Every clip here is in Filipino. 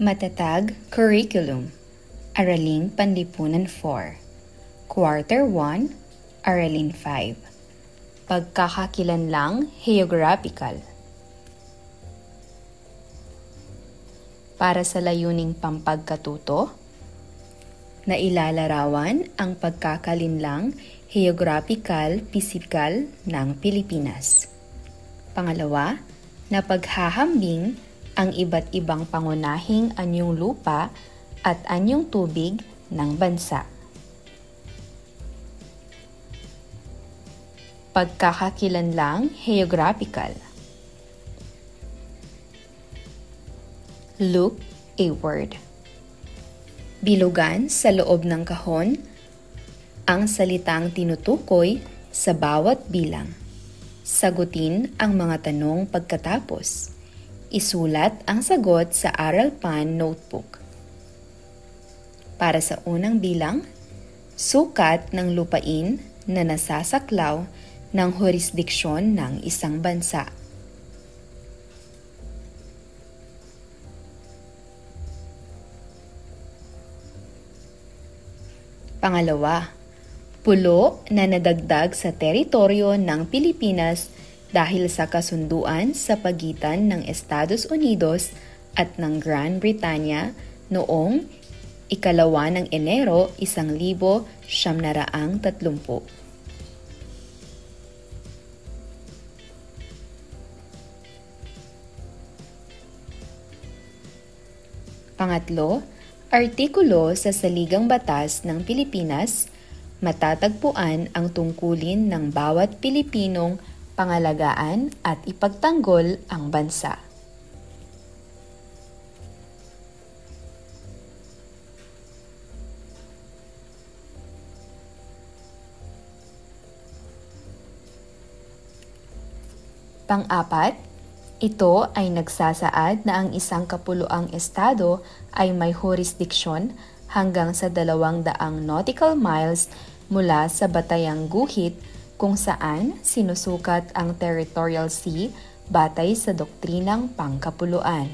Matatag Curriculum, Araling Panlipunan 4, Quarter 1, Aralin 5, Pagkakakilanlang Geographical. Para sa layuning pampagkatuto, na ilalarawan ang pagkakalinlang geographical pisikal ng Pilipinas. Pangalawa, na paghahambing ang iba't ibang pangunahing anyong lupa at anyong tubig ng bansa. Pagkakakilanlang geographical. Look a word. Bilugan sa loob ng kahon ang salitang tinutukoy sa bawat bilang. Sagutin ang mga tanong pagkatapos. Isulat ang sagot sa AralPan notebook. Para sa unang bilang, sukat ng lupain na nasasaklaw ng jurisdiksyon ng isang bansa. Pangalawa, pulo na nadagdag sa teritoryo ng Pilipinas dahil sa kasunduan sa pagitan ng Estados Unidos at ng Gran Britanya noong 2 ng Enero 1930. Pangatlo, artikulo sa Saligang Batas ng Pilipinas, matatagpuan ang tungkulin ng bawat Pilipinong pangalagaan at ipagtanggol ang bansa. Pang-apat, ito ay nagsasaad na ang isang kapuluang estado ay may jurisdiksyon hanggang sa 200 nautical miles mula sa batayang guhit kung saan sinusukat ang territorial sea batay sa doktrinang pangkapuluan.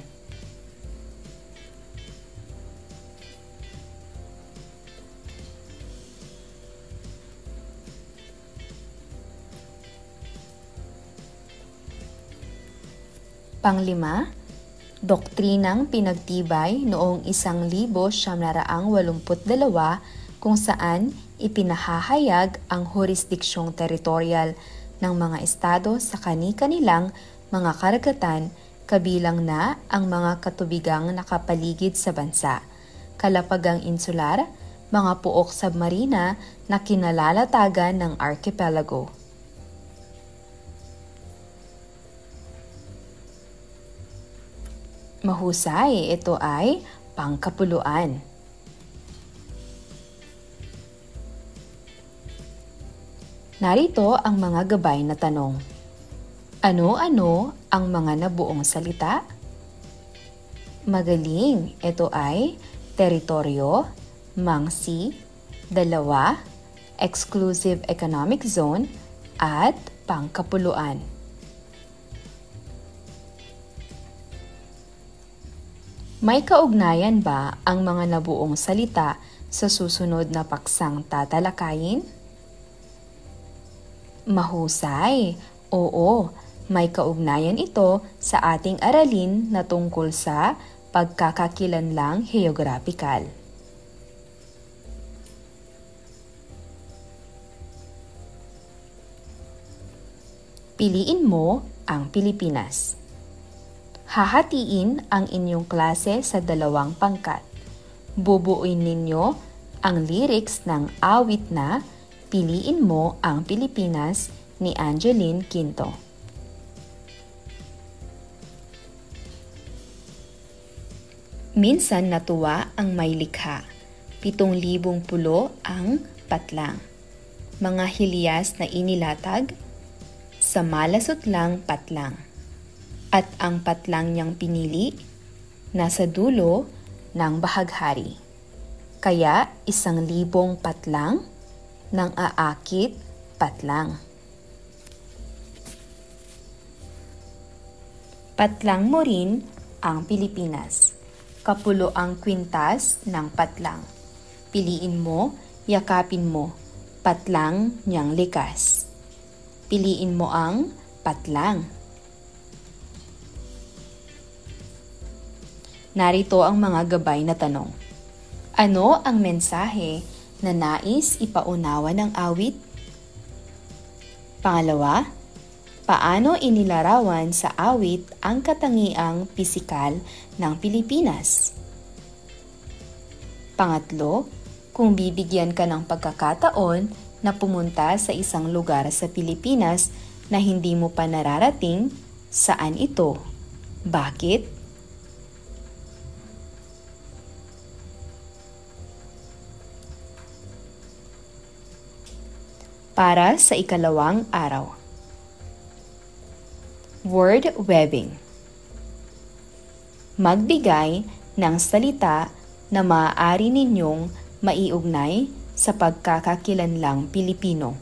Panglima, doktrinang pinagtibay noong 1982 kung saan ipinahahayag ang jurisdiksyong teritorial ng mga estado sa kani-kanilang mga karagatan kabilang na ang mga katubigang nakapaligid sa bansa, kalapagang insular, mga puok submarina na kinalalatagan ng archipelago. Mahusay, ito ay pangkapuluan. Narito ang mga gabay na tanong. Ano-ano ang mga nabuong salita? Magaling, ito ay teritoryo, mangsi, 2, exclusive economic zone, at pangkapuluan. May kaugnayan ba ang mga nabuong salita sa susunod na paksang tatalakayin? Mahusay, oo, may kaugnayan ito sa ating aralin na tungkol sa pagkakakilanlang geographical. Piliin mo ang Pilipinas. Hahatiin ang inyong klase sa 2 pangkat. Bubuuin ninyo ang lyrics ng awit na Piliin mo ang Pilipinas ni Angeline Quinto. Minsan natuwa ang may likha, 7,000 pulo ang patlang. Mga hiliyas na inilatag, sa malasot lang patlang. At ang patlang niyang pinili, nasa dulo ng bahaghari. Kaya 1,000 patlang ng aakit patlang. Patlang mo rin ang Pilipinas. kapulo ang kwintas ng patlang. Piliin mo, yakapin mo, patlang niyang likas. Piliin mo ang patlang. Narito ang mga gabay na tanong. Ano ang mensahe na nais ipaunawa ng awit? Pangalawa, paano inilarawan sa awit ang katangiang pisikal ng Pilipinas? Pangatlo, kung bibigyan ka ng pagkakataon na pumunta sa isang lugar sa Pilipinas na hindi mo pa nararating, saan ito? Bakit? Para sa ikalawang araw. Word webbing. Magbigay ng salita na maaari ninyong maiugnay sa pagkakakilanlang Pilipino.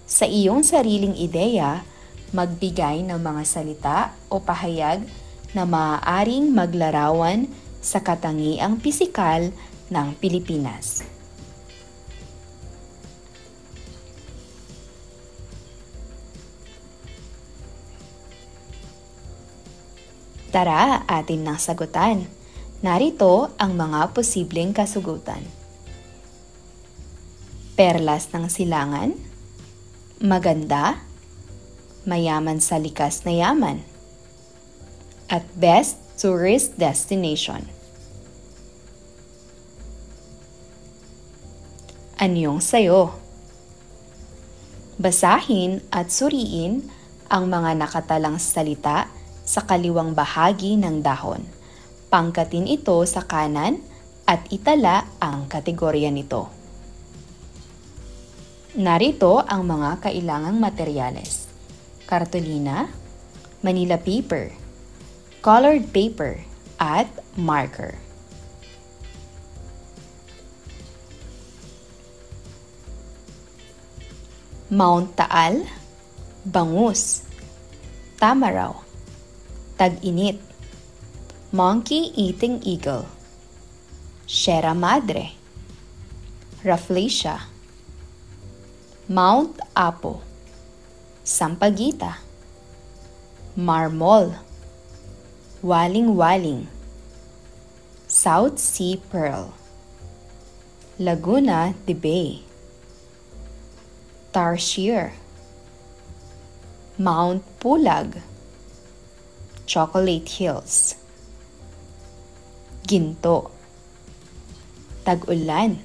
Sa iyong sariling ideya, magbigay ng mga salita o pahayag na maaaring maglarawan sa katangiang pisikal ng Pilipinas. Tara, atin nang sagutan. Narito ang mga posibleng kasugutan. Perlas ng silangan, maganda, mayaman sa likas na yaman, at best tourist destination. Anyong sayo? Basahin at suriin ang mga nakatalang salita sa kaliwang bahagi ng dahon. Pangkatin ito sa kanan at itala ang kategorya nito. Narito ang mga kailangang materyales: kartolina, Manila paper, colored paper, at marker. Mount Taal, bangus, tamaraw, tag-init, monkey-eating eagle, Sierra Madre, Rafflesia, Mount Apo, Sampaguita, Marmol, Waling-Waling, South Sea Pearl, Laguna de Bay, Tarsier, Mount Pulag, Chocolate Hills, Ginto, Tag-Ulan,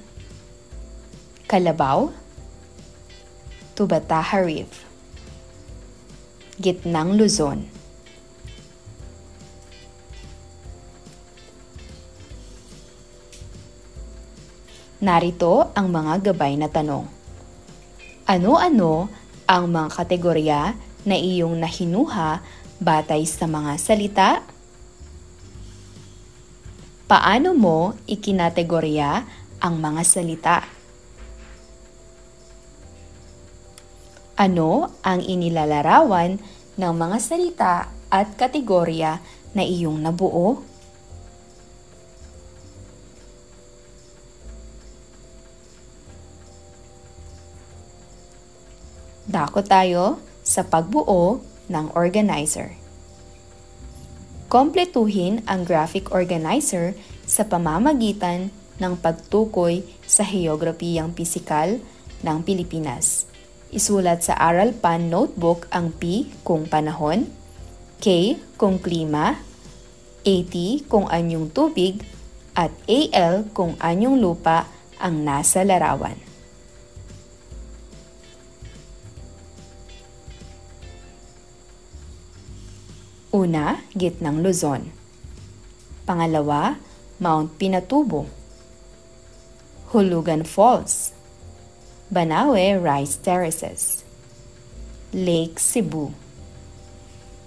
Kalabaw, Tubataha Reef, Gitnang Luzon. Narito ang mga gabay na tanong. Ano-ano ang mga kategorya na iyong nahinuha batay sa mga salita? Paano mo ikinategorya ang mga salita? Ano ang inilalarawan ng mga salita at kategorya na iyong nabuo? Dako tayo sa pagbuo ng organizer. Kompletuhin ang graphic organizer sa pamamagitan ng pagtukoy sa heograpiyang pisikal ng Pilipinas. Isulat sa Aralpan notebook ang P kung panahon, K kung klima, AT kung anyong tubig, at AL kung anyong lupa ang nasa larawan. Una, Gitnang Luzon. Pangalawa, Mount Pinatubo. Hulugan Falls. Banawe Rice Terraces. Lake Cebu.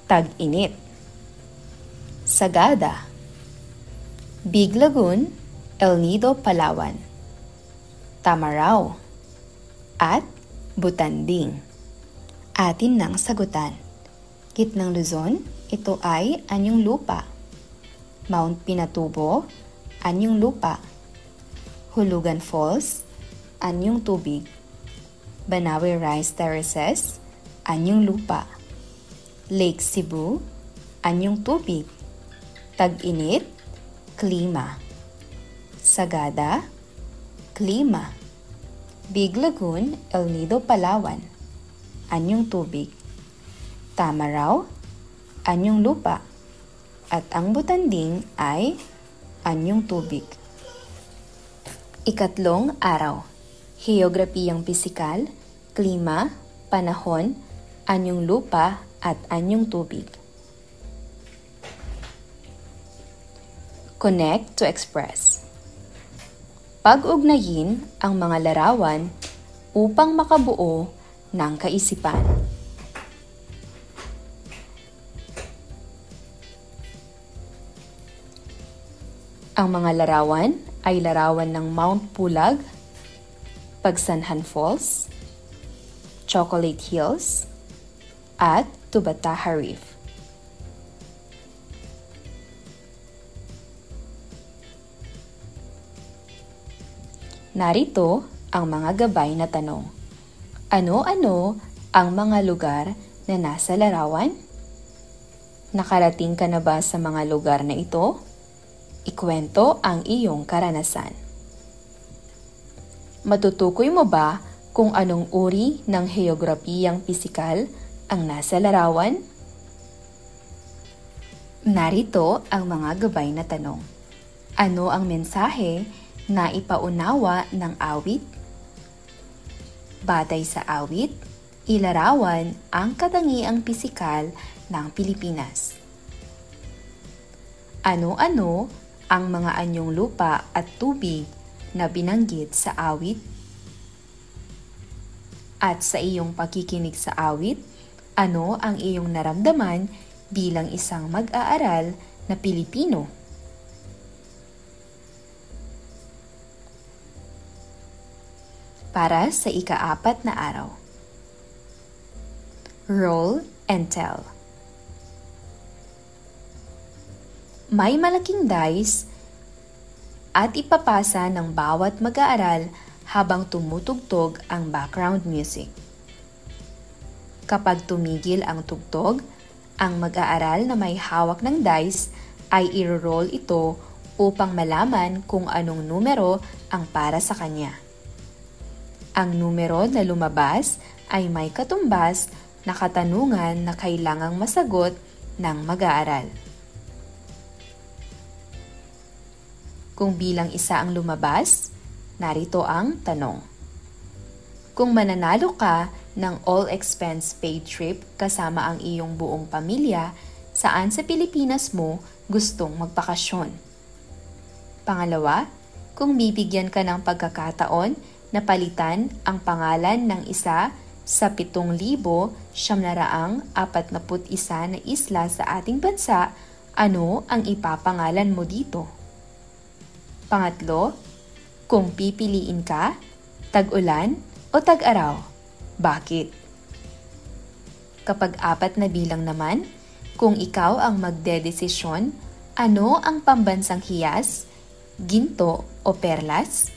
Tag-Init. Sagada. Big Lagoon, El Nido, Palawan. Tamaraw. At Butanding. Atin nang sagutan. Gitnang Luzon, ito ay anyong lupa. Mount Pinatubo, anyong lupa. Hulugan Falls, anyong tubig. Banawe Rice Terraces, anyong lupa. Lake Cebu, anyong tubig. Tag-init, klima. Sagada, klima. Big Lagoon, El Nido, Palawan, anyong tubig. Tamaraw, anyong lupa. At ang Butanding ay anyong tubig. Ikatlong araw, Heograpiyang pisikal, klima, panahon, anyong lupa at anyong tubig. Connect to express. Pag-ugnayin ang mga larawan upang makabuo ng kaisipan. Ang mga larawan ay larawan ng Mount Pulag, Pagsanhan Falls, Chocolate Hills, at Tubataha Reef. Narito ang mga gabay na tanong. Ano-ano ang mga lugar na nasa larawan? Nakarating ka na ba sa mga lugar na ito? Ikwento ang iyong karanasan. Matutukoy mo ba kung anong uri ng heograpiyang pisikal ang nasa larawan? Narito ang mga gabay na tanong. Ano ang mensahe na ipaunawa ng awit? Batay sa awit, ilarawan ang katangiang pisikal ng Pilipinas. Ano-ano ang mga anyong lupa at tubig na binanggit sa awit? At sa iyong pakikinig sa awit, ano ang iyong naramdaman bilang isang mag-aaral na Pilipino? Para sa ika-4 na araw. Roll and tell. May malaking dice at ipapasa ng bawat mag-aaral habang tumutugtog ang background music. Kapag tumigil ang tugtog, ang mag-aaral na may hawak ng dice ay i-roll ito upang malaman kung anong numero ang para sa kanya. Ang numero na lumabas ay may katumbas na katanungan na kailangang masagot ng mag-aaral. Kung bilang isa ang lumabas, narito ang tanong. Kung mananalo ka ng all-expense paid trip kasama ang iyong buong pamilya, saan sa Pilipinas mo gustong magpakasyon? Pangalawa, kung bibigyan ka ng pagkakataon na palitan ang pangalan ng isa sa 7,941 na isla sa ating bansa, ano ang ipapangalan mo dito? Pangatlo, kung pipiliin ka, tag-ulan o tag-araw, bakit? Kapag 4 na bilang naman, kung ikaw ang magdedesisyon, ano ang pambansang hiyas, ginto o perlas?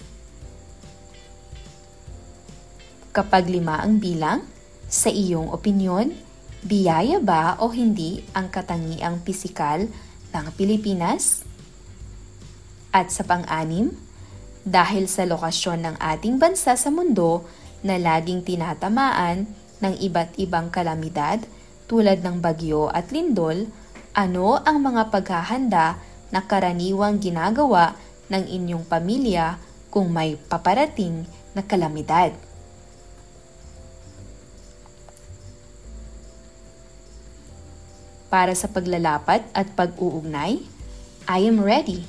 Kapag 5 ang bilang, sa iyong opinyon, biyaya ba o hindi ang katangiang pisikal ng Pilipinas? At sa pang-6, dahil sa lokasyon ng ating bansa sa mundo na laging tinatamaan ng iba't ibang kalamidad tulad ng bagyo at lindol, ano ang mga paghahanda na karaniwang ginagawa ng inyong pamilya kung may paparating na kalamidad? Para sa paglalapat at pag-uugnay, I am ready.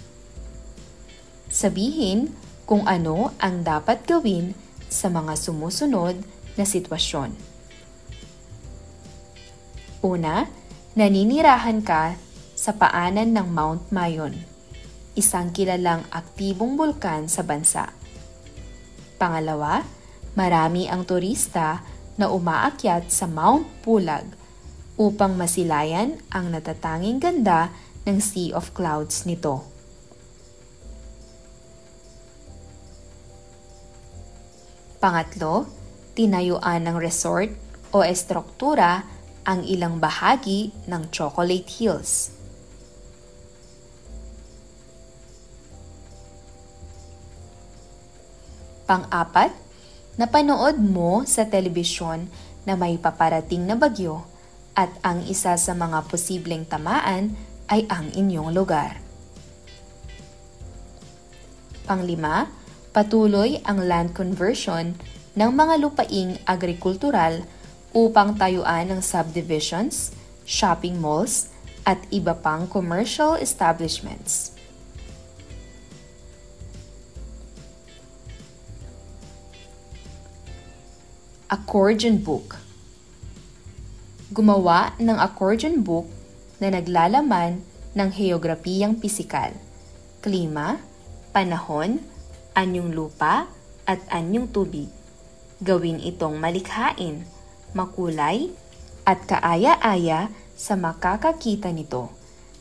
Sabihin kung ano ang dapat gawin sa mga sumusunod na sitwasyon. Una, naninirahan ka sa paanan ng Mount Mayon, isang kilalang aktibong bulkan sa bansa. Pangalawa, marami ang turista na umaakyat sa Mount Pulag upang masilayan ang natatanging ganda ng sea of clouds nito. Pangatlo, tinayuan ng resort o estruktura ang ilang bahagi ng Chocolate Hills. Pang-apat, napanood mo sa telebisyon na may paparating na bagyo at ang isa sa mga posibleng tamaan ay ang inyong lugar. Pang-lima, patuloy ang land conversion ng mga lupaing agrikultural upang tayuan ng subdivisions, shopping malls, at iba pang commercial establishments. Accordion book. Gumawa ng accordion book na naglalaman ng heograpiyang pisikal, klima, panahon, anyong lupa, at anyong tubig. Gawin itong malikhain, makulay, at kaaya-aya sa makakakita nito.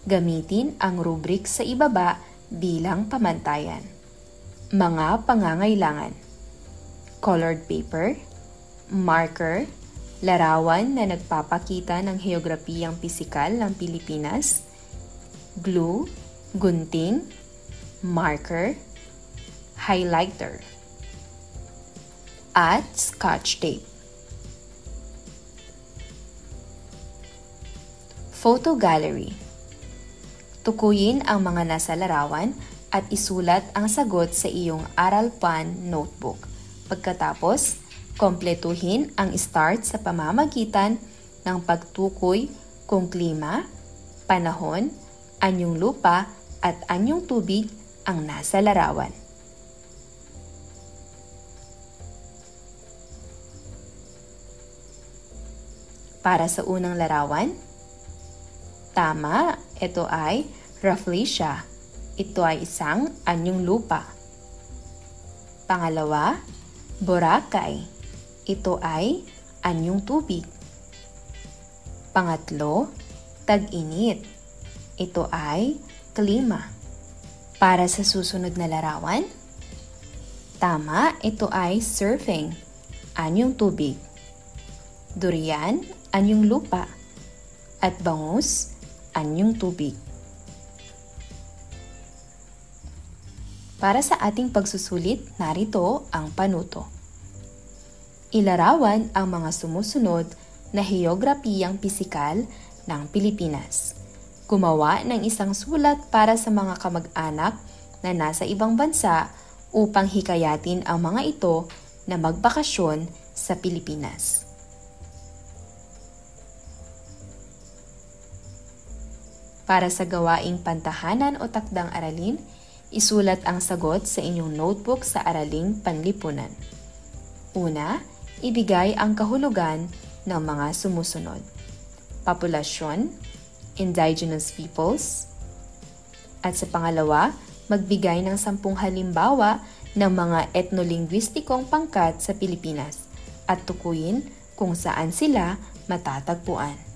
Gamitin ang rubric sa ibaba bilang pamantayan. Mga pangangailangan: colored paper, marker, larawan na nagpapakita ng heograpiyang pisikal ng Pilipinas, glue, gunting, marker, highlighter, at scotch tape. Photo gallery. Tukuyin ang mga nasa larawan at isulat ang sagot sa iyong AralPan notebook. Pagkatapos, kompletuhin ang start sa pamamagitan ng pagtukoy kung klima, panahon, anyong lupa at anyong tubig ang nasa larawan. Para sa unang larawan, tama, ito ay Rafflesia. Ito ay isang anyong lupa. Pangalawa, Boracay. Ito ay anyong tubig. Pangatlo, tag-init. Ito ay klima. Para sa susunod na larawan, tama, ito ay surfing, anyong tubig. Durian, anyong lupa. At bangus, anyong tubig. Para sa ating pagsusulit, narito ang panuto. Ilarawan ang mga sumusunod na heograpiyang pisikal ng Pilipinas. Gumawa ng isang sulat para sa mga kamag-anak na nasa ibang bansa upang hikayatin ang mga ito na magbakasyon sa Pilipinas. Para sa gawaing pantahanan o takdang aralin, isulat ang sagot sa inyong notebook sa Araling Panlipunan. Una, ibigay ang kahulugan ng mga sumusunod: populasyon, indigenous peoples, at sa pangalawa, magbigay ng 10 halimbawa ng mga etnolinguistikong pangkat sa Pilipinas at tukuyin kung saan sila matatagpuan.